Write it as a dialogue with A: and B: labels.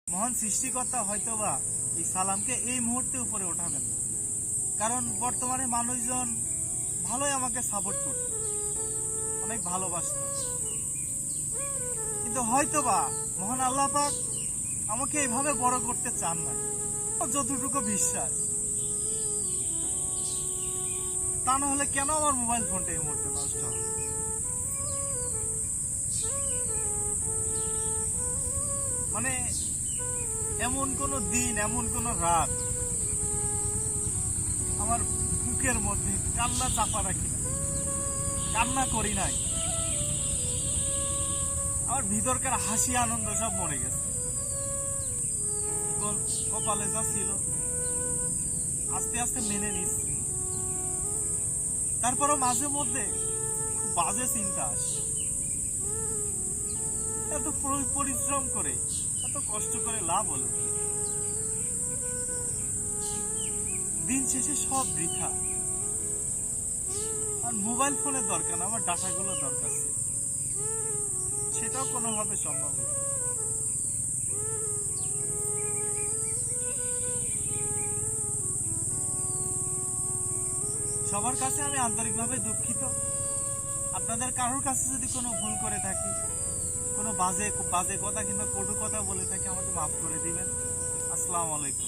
A: মহান সৃষ্টিকর্তা হয়তোবা এই সালামকে এই মুহূর্তে উপরে ওঠাবেন না, কারণ বর্তমানে মানুষজন ভালোই আমাকে সাপোর্ট করত, অনেক ভালোবাসত, কিন্তু হয়তোবা মহান আল্লাহ পাক আমাকে এইভাবে বড় করতে চান না। যতটুকু বিশ্বাস, তা না হলে কেন আমার মোবাইল ফোনটা এই মুহূর্তে নষ্ট হবে? মানে এমন কোন দিন, এমন কোন রাত আমার বুকের মধ্যে কান্না চাপা রাখি না, কান্না করি নাই, আমার ভিতরকার হাসি আনন্দ সব মরে গেছে। কপালে যা ছিল আস্তে আস্তে মেনে নিচ্ছি, তারপরও মাঝে মধ্যে খুব বাজে চিন্তা আসে। এত পরিশ্রম করে, এত কষ্ট করে লাভ হলো, দিন শেষে সব বৃথা। আর মোবাইল ফোনের দরকার না, আমার ডাটাগুলো দরকার ছিল, সেটাও কোনোভাবে সম্ভব হলো। সবার কাছে আমি আন্তরিকভাবে দুঃখিত। আপনাদের কারোর কাছে যদি কোনো ভুল করে থাকি, কোনো বাজে কথা কিংবা কটু কথা বলে থাকি, আমাকে মাফ করে দিবেন। আসসালামু আলাইকুম।